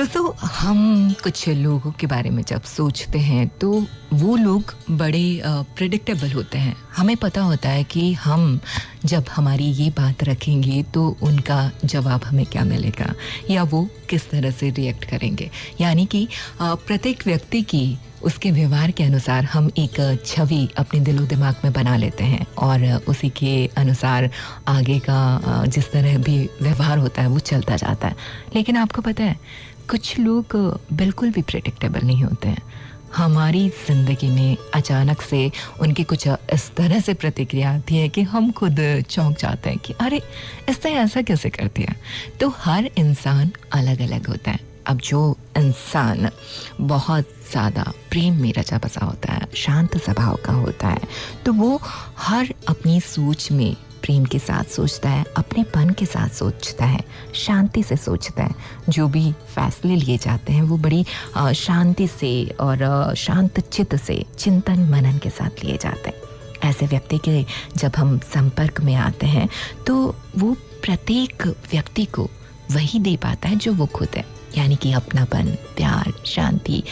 दोस्तों, हम कुछ लोगों के बारे में जब सोचते हैं तो वो लोग बड़े प्रेडिक्टेबल होते हैं। हमें पता होता है कि हम जब हमारी ये बात रखेंगे तो उनका जवाब हमें क्या मिलेगा या वो किस तरह से रिएक्ट करेंगे। यानी कि प्रत्येक व्यक्ति की उसके व्यवहार के अनुसार हम एक छवि अपने दिलो दिमाग में बना लेते हैं और उसी के अनुसार आगे का जिस तरह भी व्यवहार होता है वो चलता जाता है। लेकिन आपको पता है, कुछ लोग बिल्कुल भी प्रेडिक्टेबल नहीं होते हैं। हमारी ज़िंदगी में अचानक से उनकी कुछ इस तरह से प्रतिक्रिया आती है कि हम खुद चौंक जाते हैं कि अरे इसने ऐसा कैसे कर दिया। तो हर इंसान अलग अलग होता है। अब जो इंसान बहुत ज़्यादा प्रेम में रचा बसा होता है, शांत स्वभाव का होता है, तो वो हर अपनी सोच में प्रेम के साथ सोचता है, अपनेपन के साथ सोचता है, शांति से सोचता है। जो भी फैसले लिए जाते हैं वो बड़ी शांति से और शांत चित्त से चिंतन मनन के साथ लिए जाते हैं। ऐसे व्यक्ति के जब हम संपर्क में आते हैं तो वो प्रत्येक व्यक्ति को वही दे पाता है जो वो खुद है। यानी कि अपनापन, प्यार, शांति,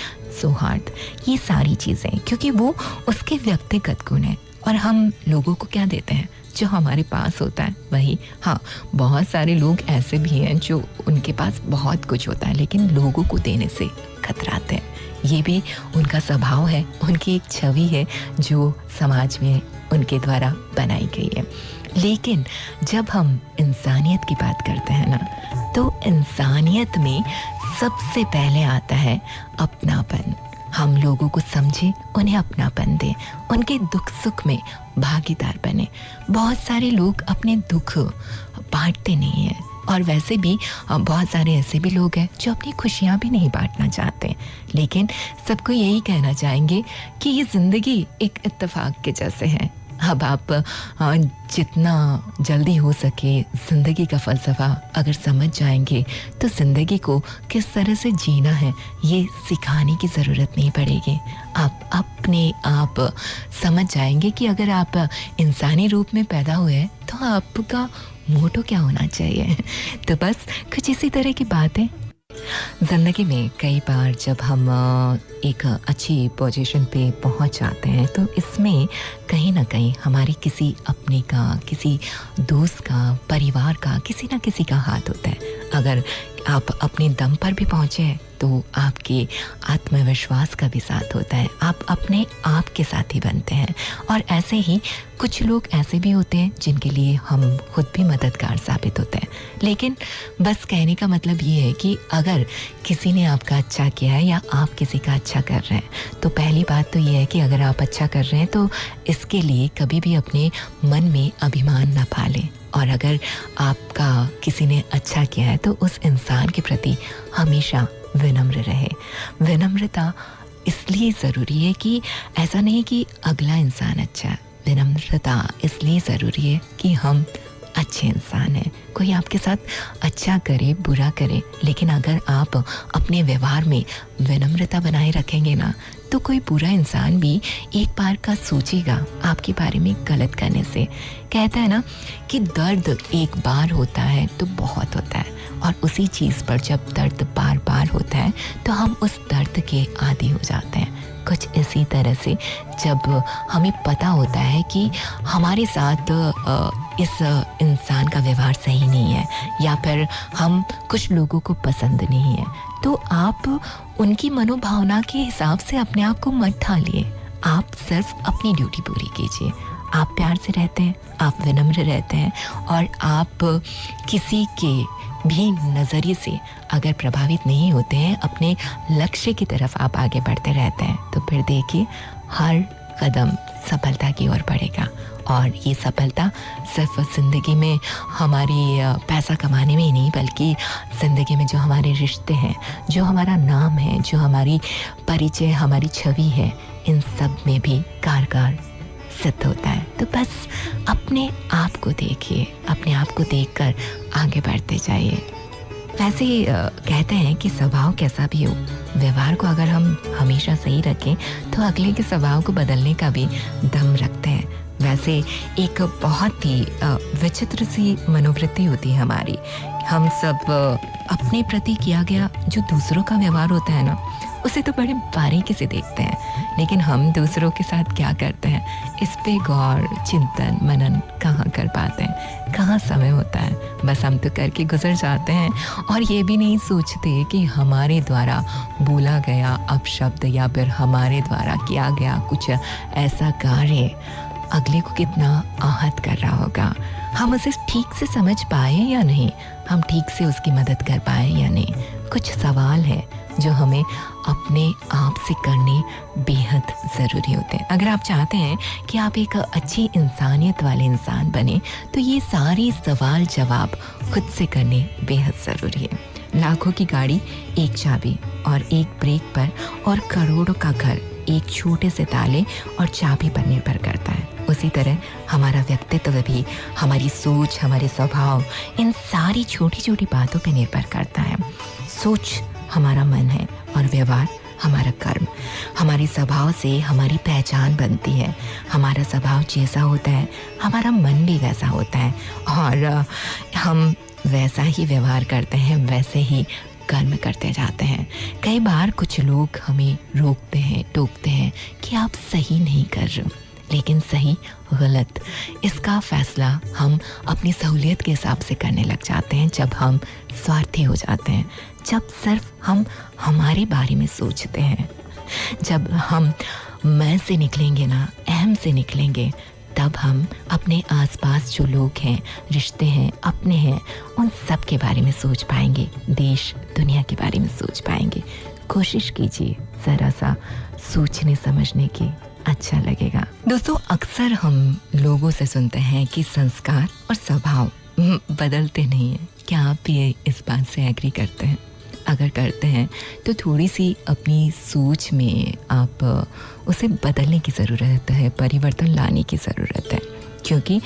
सौहार्द, ये सारी चीज़ें, क्योंकि वो उसके व्यक्तिगत गुण हैं। और हम लोगों को क्या देते हैं? जो हमारे पास होता है वही। हाँ, बहुत सारे लोग ऐसे भी हैं जो उनके पास बहुत कुछ होता है लेकिन लोगों को देने से कतराते हैं। ये भी उनका स्वभाव है, उनकी एक छवि है जो समाज में उनके द्वारा बनाई गई है। लेकिन जब हम इंसानियत की बात करते हैं ना, तो इंसानियत में सबसे पहले आता है अपनापन। हम लोगों को समझें, उन्हें अपनापन दें, उनके दुख सुख में भागीदार बने। बहुत सारे लोग अपने दुख बांटते नहीं हैं और वैसे भी बहुत सारे ऐसे भी लोग हैं जो अपनी खुशियाँ भी नहीं बांटना चाहते, लेकिन सबको यही कहना चाहेंगे कि ये ज़िंदगी एक इत्तेफाक के जैसे है। अब आप जितना जल्दी हो सके ज़िंदगी का फ़लसफ़ा अगर समझ जाएंगे तो ज़िंदगी को किस तरह से जीना है ये सिखाने की ज़रूरत नहीं पड़ेगी। आप अपने आप समझ जाएंगे कि अगर आप इंसानी रूप में पैदा हुए हैं तो आपका मोटो क्या होना चाहिए। तो बस कुछ इसी तरह की बातें। ज़िंदगी में कई बार जब हम एक अच्छी पोजीशन पे पहुंच जाते हैं तो इसमें कहीं ना कहीं हमारे किसी अपने का, किसी दोस्त का, परिवार का, किसी ना किसी का हाथ होता है। अगर आप अपने दम पर भी पहुंचे हैं तो आपके आत्मविश्वास का भी साथ होता है। आप अपने आप के साथी बनते हैं। और ऐसे ही कुछ लोग ऐसे भी होते हैं जिनके लिए हम खुद भी मददगार साबित होते हैं। लेकिन बस कहने का मतलब ये है कि अगर किसी ने आपका अच्छा किया है या आप किसी का अच्छा कर रहे हैं तो पहली बात तो ये है कि अगर आप अच्छा कर रहे हैं तो इसके लिए कभी भी अपने मन में अभिमान ना पालें। और अगर आपका किसी ने अच्छा किया है तो उस इंसान के प्रति हमेशा विनम्र रहे। विनम्रता इसलिए ज़रूरी है कि ऐसा नहीं कि अगला इंसान अच्छा है। विनम्रता इसलिए ज़रूरी है कि हम अच्छे इंसान हैं। कोई आपके साथ अच्छा करे, बुरा करे, लेकिन अगर आप अपने व्यवहार में विनम्रता बनाए रखेंगे ना तो कोई बुरा इंसान भी एक बार का सोचेगा आपके बारे में गलत करने से। कहता है ना कि दर्द एक बार होता है तो बहुत होता है, और उसी चीज़ पर जब दर्द बार बार होता है तो हम उस दर्द के आदी हो जाते हैं। कुछ इसी तरह से जब हमें पता होता है कि हमारे साथ इस इंसान का व्यवहार सही नहीं है या फिर हम कुछ लोगों को पसंद नहीं है, तो आप उनकी मनोभावना के हिसाब से अपने आप को मत ढालिए। आप सिर्फ अपनी ड्यूटी पूरी कीजिए। आप प्यार से रहते हैं, आप विनम्र रहते हैं और आप किसी के भी नज़रिए से अगर प्रभावित नहीं होते हैं, अपने लक्ष्य की तरफ आप आगे बढ़ते रहते हैं, तो फिर देखिए हर कदम सफलता की ओर बढ़ेगा। और ये सफलता सिर्फ ज़िंदगी में हमारी पैसा कमाने में ही नहीं, बल्कि ज़िंदगी में जो हमारे रिश्ते हैं, जो हमारा नाम है, जो हमारी परिचय, हमारी छवि है, इन सब में भी कारगर सिद्ध होता है। तो बस अपने आप को देखिए, अपने आप को देखकर आगे बढ़ते जाइए। वैसे कहते हैं कि स्वभाव कैसा भी हो, व्यवहार को अगर हम हमेशा सही रखें तो अगले के स्वभाव को बदलने का भी दम रखते हैं। वैसे एक बहुत ही विचित्र सी मनोवृत्ति होती है हमारी हम सब अपने प्रति किया गया जो दूसरों का व्यवहार होता है ना, उसे तो बड़े बारीकी से देखते हैं, लेकिन हम दूसरों के साथ क्या करते हैं इस पे गौर चिंतन मनन कहाँ कर पाते हैं, कहाँ समय होता है। बस हम तो करके गुजर जाते हैं और ये भी नहीं सोचते कि हमारे द्वारा बोला गया अपशब्द या फिर हमारे द्वारा किया गया कुछ ऐसा कार्य अगले को कितना आहत कर रहा होगा। हम उसे ठीक से समझ पाए या नहीं, हम ठीक से उसकी मदद कर पाए या नहीं। कुछ सवाल है जो हमें अपने आप से करने बेहद ज़रूरी होते हैं। अगर आप चाहते हैं कि आप एक अच्छी इंसानियत वाले इंसान बने तो ये सारे सवाल जवाब खुद से करने बेहद ज़रूरी है। लाखों की गाड़ी एक चाबी और एक ब्रेक पर और करोड़ों का घर एक छोटे से ताले और चाबी पर निर्भर करता है। उसी तरह हमारा व्यक्तित्व भी हमारी सोच, हमारे स्वभाव, इन सारी छोटी छोटी बातों पर निर्भर करता है। सोच हमारा मन है और व्यवहार हमारा कर्म। हमारे स्वभाव से हमारी पहचान बनती है। हमारा स्वभाव जैसा होता है हमारा मन भी वैसा होता है और हम वैसा ही व्यवहार करते हैं, वैसे ही कर्म करते जाते हैं। कई बार कुछ लोग हमें रोकते हैं, टोकते हैं कि आप सही नहीं कर रहे हो, लेकिन सही गलत इसका फैसला हम अपनी सहूलियत के हिसाब से करने लग जाते हैं। जब हम स्वार्थी हो जाते हैं, जब सिर्फ हम हमारे बारे में सोचते हैं, जब हम मैं से निकलेंगे ना, अहम से निकलेंगे, तब हम अपने आसपास जो लोग हैं, रिश्ते हैं, अपने हैं, उन सब के बारे में सोच पाएंगे, देश दुनिया के बारे में सोच पाएंगे। कोशिश कीजिए ज़रा सा सोचने समझने की, अच्छा लगेगा। दोस्तों, अक्सर हम लोगों से सुनते हैं कि संस्कार और स्वभाव बदलते नहीं हैं। क्या आप भी इस बात से एग्री करते हैं? अगर करते हैं तो थोड़ी सी अपनी सोच में आप उसे बदलने की ज़रूरत है, परिवर्तन लाने की ज़रूरत है, क्योंकि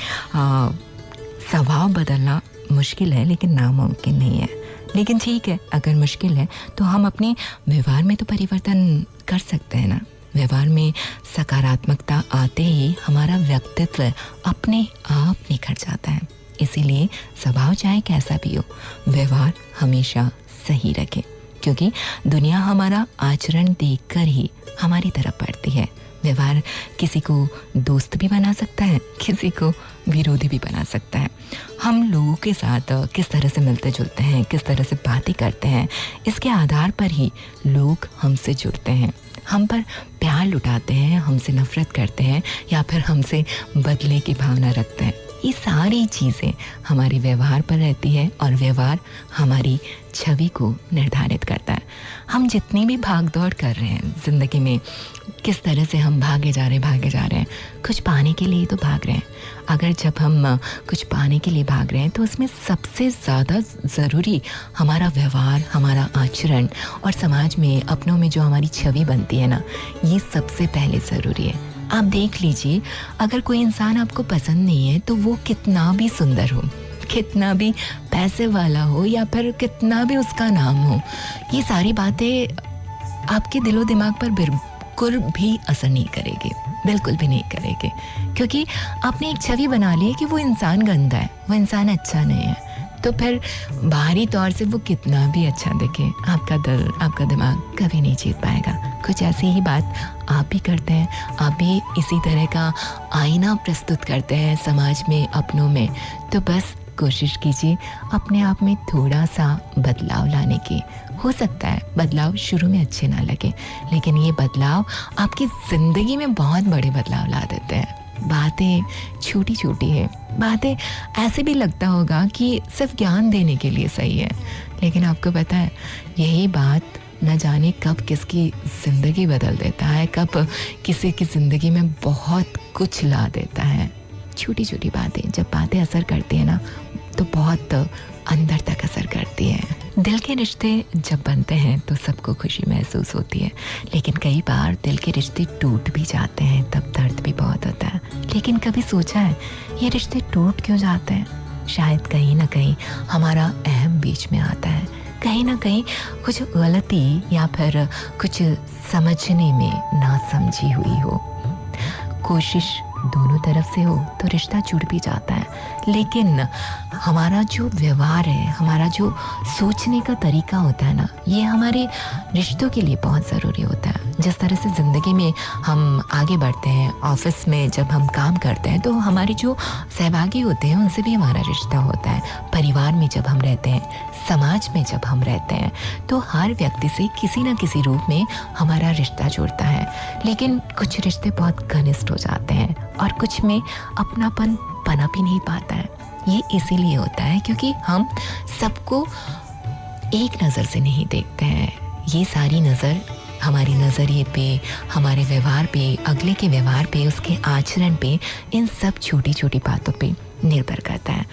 स्वभाव बदलना मुश्किल है लेकिन नामुमकिन नहीं है। लेकिन ठीक है, अगर मुश्किल है तो हम अपने व्यवहार में तो परिवर्तन कर सकते हैं ना। व्यवहार में सकारात्मकता आते ही हमारा व्यक्तित्व अपने आप निखर जाता है। इसीलिए स्वभाव चाहे कैसा भी हो, व्यवहार हमेशा सही रखें, क्योंकि दुनिया हमारा आचरण देखकर ही हमारी तरफ बढ़ती है। व्यवहार किसी को दोस्त भी बना सकता है, किसी को विरोधी भी बना सकता है। हम लोगों के साथ किस तरह से मिलते जुलते हैं, किस तरह से बातें करते हैं, इसके आधार पर ही लोग हमसे जुड़ते हैं, हम पर प्यार लुटाते हैं, हमसे नफरत करते हैं या फिर हमसे बदले की भावना रखते हैं। ये सारी चीज़ें हमारे व्यवहार पर रहती है और व्यवहार हमारी छवि को निर्धारित करता है। हम जितनी भी भाग दौड़ कर रहे हैं ज़िंदगी में, किस तरह से हम भागे जा रहे हैं, कुछ पाने के लिए तो भाग रहे हैं। अगर जब हम कुछ पाने के लिए भाग रहे हैं तो उसमें सबसे ज़्यादा ज़रूरी हमारा व्यवहार, हमारा आचरण और समाज में, अपनों में जो हमारी छवि बनती है ना, ये सबसे पहले ज़रूरी है। आप देख लीजिए, अगर कोई इंसान आपको पसंद नहीं है तो वो कितना भी सुंदर हो, कितना भी पैसे वाला हो या फिर कितना भी उसका नाम हो, ये सारी बातें आपके दिलो दिमाग पर बिल्कुल भी असर नहीं करेगी, बिल्कुल भी नहीं करेगी, क्योंकि आपने एक छवि बना ली है कि वो इंसान गंदा है, वो इंसान अच्छा नहीं है। तो फिर बाहरी तौर से वो कितना भी अच्छा दिखे, आपका दिल, आपका दिमाग कभी नहीं जीत पाएगा। कुछ ऐसी ही बात आप भी करते हैं, आप भी इसी तरह का आईना प्रस्तुत करते हैं समाज में, अपनों में। तो बस कोशिश कीजिए अपने आप में थोड़ा सा बदलाव लाने की। हो सकता है बदलाव शुरू में अच्छे ना लगे, लेकिन ये बदलाव आपकी ज़िंदगी में बहुत बड़े बदलाव ला देते हैं। बातें छोटी छोटी है, बातें ऐसे भी लगता होगा कि सिर्फ ज्ञान देने के लिए सही है, लेकिन आपको पता है यही बात न जाने कब किसकी ज़िंदगी बदल देता है, कब किसी की ज़िंदगी में बहुत कुछ ला देता है। छोटी छोटी बातें, जब बातें असर करती है ना, तो बहुत अंदर तक असर करती है। दिल के रिश्ते जब बनते हैं तो सबको खुशी महसूस होती है, लेकिन कई बार दिल के रिश्ते टूट भी जाते हैं, तब दर्द भी बहुत होता है। लेकिन कभी सोचा है ये रिश्ते टूट क्यों जाते हैं? शायद कहीं ना कहीं हमारा अहम बीच में आता है, कहीं ना कहीं कुछ गलती या फिर कुछ समझने में नासमझी हुई हो। कोशिश दोनों तरफ से हो तो रिश्ता जुड़ भी जाता है। लेकिन हमारा जो व्यवहार है, हमारा जो सोचने का तरीका होता है ना, ये हमारे रिश्तों के लिए बहुत ज़रूरी होता है। जिस तरह से ज़िंदगी में हम आगे बढ़ते हैं, ऑफिस में जब हम काम करते हैं तो हमारे जो सहभागी होते हैं उनसे भी हमारा रिश्ता होता है। परिवार में जब हम रहते हैं, समाज में जब हम रहते हैं, तो हर व्यक्ति से किसी न किसी रूप में हमारा रिश्ता जुड़ता है। लेकिन कुछ रिश्ते बहुत घनिष्ठ हो जाते हैं और कुछ में अपनापन पनप ही नहीं पाता है। ये इसीलिए होता है क्योंकि हम सबको एक नज़र से नहीं देखते हैं। ये सारी नज़र हमारे नज़रिए पे, हमारे व्यवहार पे, अगले के व्यवहार पे, उसके आचरण पे, इन सब छोटी छोटी बातों पे निर्भर करता है।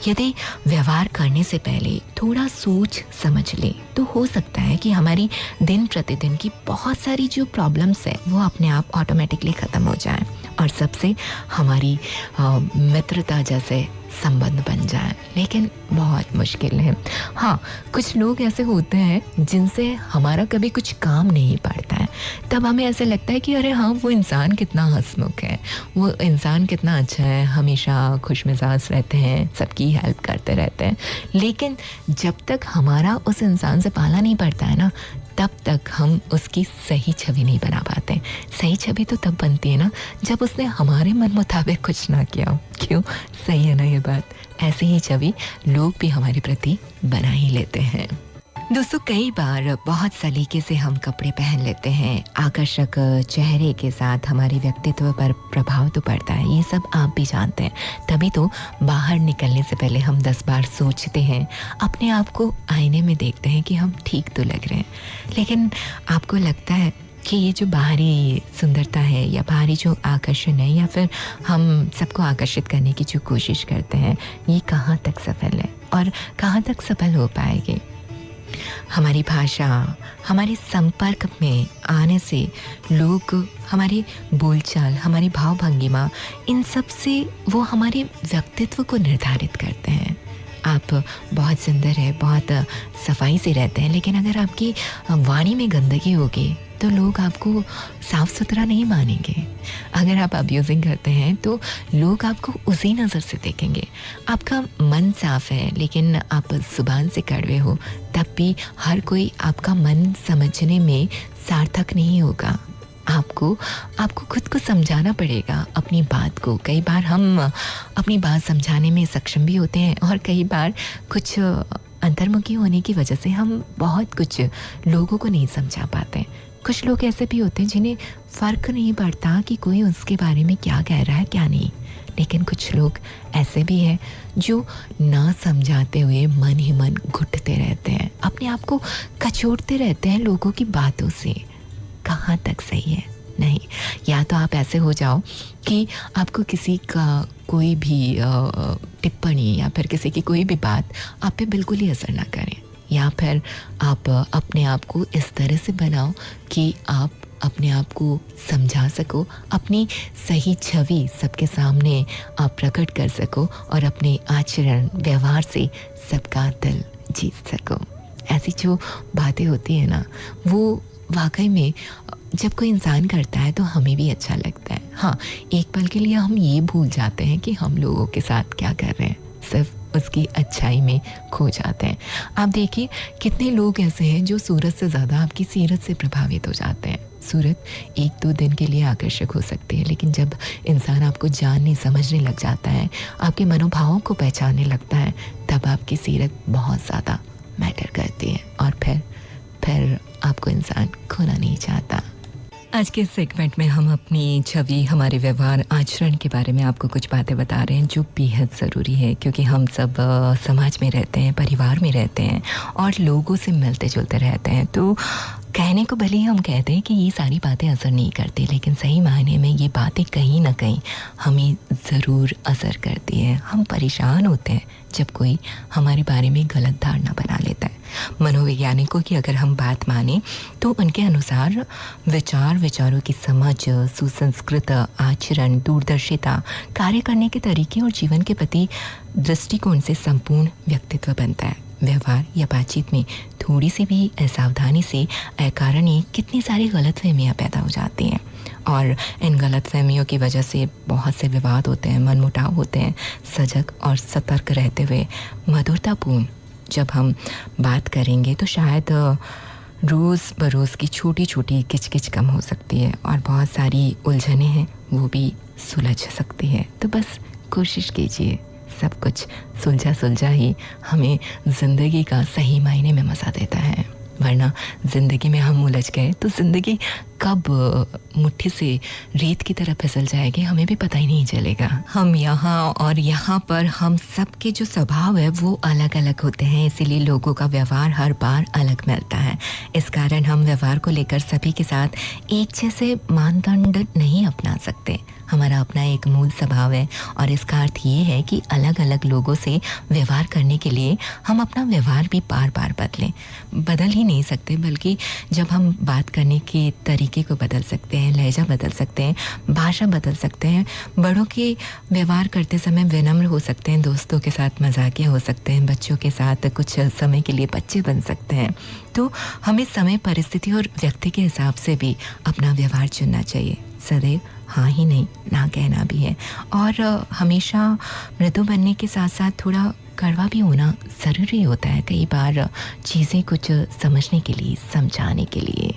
यदि व्यवहार करने से पहले थोड़ा सोच समझ ले तो हो सकता है कि हमारी दिन प्रतिदिन की बहुत सारी जो प्रॉब्लम्स है वो अपने आप ऑटोमेटिकली ख़त्म हो जाए और सबसे हमारी मित्रता जैसे संबंध बन जाए। लेकिन बहुत मुश्किल है। हाँ, कुछ लोग ऐसे होते हैं जिनसे हमारा कभी कुछ काम नहीं पड़ता है, तब हमें ऐसे लगता है कि अरे हाँ, वो इंसान कितना हंसमुख है, वो इंसान कितना अच्छा है, हमेशा खुशमिजाज रहते हैं, सबकी हेल्प करते रहते हैं। लेकिन जब तक हमारा उस इंसान से पाला नहीं पड़ता है ना, तब तक हम उसकी सही छवि नहीं बना पाते। सही छवि तो तब बनती है ना जब उसने हमारे मन मुताबिक कुछ ना किया हो। क्यों? सही है ना ये बात? ऐसे ही छवि लोग भी हमारे प्रति बना ही लेते हैं। दोस्तों, कई बार बहुत सलीके से हम कपड़े पहन लेते हैं, आकर्षक चेहरे के साथ हमारे व्यक्तित्व पर प्रभाव तो पड़ता है, ये सब आप भी जानते हैं। तभी तो बाहर निकलने से पहले हम 10 बार सोचते हैं, अपने आप को आईने में देखते हैं कि हम ठीक तो लग रहे हैं। लेकिन आपको लगता है कि ये जो बाहरी सुंदरता है या बाहरी जो आकर्षण है या फिर हम सबको आकर्षित करने की जो कोशिश करते हैं, ये कहाँ तक सफल है और कहाँ तक सफल हो पाएगी? हमारी भाषा, हमारे संपर्क में आने से लोग हमारे बोलचाल, हमारी भाव भंगिमा, इन सब से वो हमारे व्यक्तित्व को निर्धारित करते हैं। आप बहुत सुंदर है, बहुत सफाई से रहते हैं, लेकिन अगर आपकी वाणी में गंदगी होगी तो लोग आपको साफ़ सुथरा नहीं मानेंगे। अगर आप अब्यूजिंग करते हैं तो लोग आपको उसी नज़र से देखेंगे। आपका मन साफ़ है लेकिन आप ज़ुबान से कड़वे हो, तब भी हर कोई आपका मन समझने में सार्थक नहीं होगा। आपको खुद को समझाना पड़ेगा अपनी बात को। कई बार हम अपनी बात समझाने में सक्षम भी होते हैं और कई बार कुछ अंतर्मुखी होने की वजह से हम बहुत कुछ लोगों को नहीं समझा पाते। कुछ लोग ऐसे भी होते हैं जिन्हें फ़र्क नहीं पड़ता कि कोई उसके बारे में क्या कह रहा है क्या नहीं। लेकिन कुछ लोग ऐसे भी हैं जो ना समझाते हुए मन ही मन घुटते रहते हैं, अपने आप को कचोटते रहते हैं लोगों की बातों से। कहाँ तक सही है? नहीं। या तो आप ऐसे हो जाओ कि आपको किसी का कोई भी टिप्पणी या फिर किसी की कोई भी बात आप पे बिल्कुल ही असर ना करें, या फिर आप अपने आप को इस तरह से बनाओ कि आप अपने आप को समझा सको, अपनी सही छवि सबके सामने आप प्रकट कर सको और अपने आचरण व्यवहार से सबका दिल जीत सको। ऐसी जो बातें होती है ना, वो वाकई में जब कोई इंसान करता है तो हमें भी अच्छा लगता है। हाँ, एक पल के लिए हम ये भूल जाते हैं कि हम लोगों के साथ क्या कर रहे हैं, सिर्फ उसकी अच्छाई में खो जाते हैं। आप देखिए कितने लोग ऐसे हैं जो सूरत से ज़्यादा आपकी सीरत से प्रभावित हो जाते हैं। सूरत 1-2 दिन के लिए आकर्षक हो सकती है, लेकिन जब इंसान आपको जानने समझने लग जाता है, आपके मनोभावों को पहचानने लगता है, तब आपकी सीरत बहुत ज़्यादा मैटर करती है और फिर आपको इंसान खोना नहीं चाहता। आज के सेगमेंट में हम अपनी छवि, हमारे व्यवहार, आचरण के बारे में आपको कुछ बातें बता रहे हैं जो बेहद ज़रूरी है, क्योंकि हम सब समाज में रहते हैं, परिवार में रहते हैं और लोगों से मिलते जुलते रहते हैं। तो कहने को भले ही हम कहते हैं कि ये सारी बातें असर नहीं करती, लेकिन सही मायने में ये बातें कहीं ना कहीं हमें ज़रूर असर करती है। हम परेशान होते हैं जब कोई हमारे बारे में गलत धारणा बना लेता है। मनोवैज्ञानिकों की अगर हम बात माने तो उनके अनुसार विचारों की समझ, सुसंस्कृत आचरण, दूरदर्शिता, कार्य करने के तरीके और जीवन के प्रति दृष्टिकोण से संपूर्ण व्यक्तित्व बनता है। व्यवहार या बातचीत में थोड़ी सी भी असावधानी से कारण ही कितनी सारी गलतफहमियां पैदा हो जाती हैं, और इन गलतफहमियों की वजह से बहुत से विवाद होते हैं, मनमुटाव होते हैं। सजग और सतर्क रहते हुए मधुरतापूर्ण जब हम बात करेंगे तो शायद रोज़ बरोज़ की छोटी छोटी किचकिच कम हो सकती है, और बहुत सारी उलझनें हैं वो भी सुलझ सकती है। तो बस कोशिश कीजिए, सब कुछ सुलझा सुलझा ही हमें ज़िंदगी का सही मायने में मज़ा देता है, वरना ज़िंदगी में हम उलझ गए तो ज़िंदगी कब मुट्ठी से रेत की तरह फिसल जाएगी हमें भी पता ही नहीं चलेगा। हम यहाँ और यहाँ पर हम सब के जो स्वभाव है वो अलग अलग होते हैं, इसीलिए लोगों का व्यवहार हर बार अलग मिलता है। इस कारण हम व्यवहार को लेकर सभी के साथ एक जैसे मानदंड नहीं अपना सकते। हमारा अपना एक मूल स्वभाव है, और इसका अर्थ ये है कि अलग अलग लोगों से व्यवहार करने के लिए हम अपना व्यवहार भी बार बार बदल ही नहीं सकते, बल्कि जब हम बात करने के तरीके को बदल सकते हैं, लहजा बदल सकते हैं, भाषा बदल सकते हैं, बड़ों के व्यवहार करते समय विनम्र हो सकते हैं, दोस्तों के साथ मजाकिया हो सकते हैं, बच्चों के साथ कुछ समय के लिए बच्चे बन सकते हैं। तो हमें समय, परिस्थिति और व्यक्ति के हिसाब से भी अपना व्यवहार चुनना चाहिए। सदैव हाँ ही नहीं, ना कहना भी है, और हमेशा मृदु बनने के साथ साथ थोड़ा कड़वा भी होना ज़रूरी होता है कई बार, चीज़ें कुछ समझने के लिए, समझाने के लिए।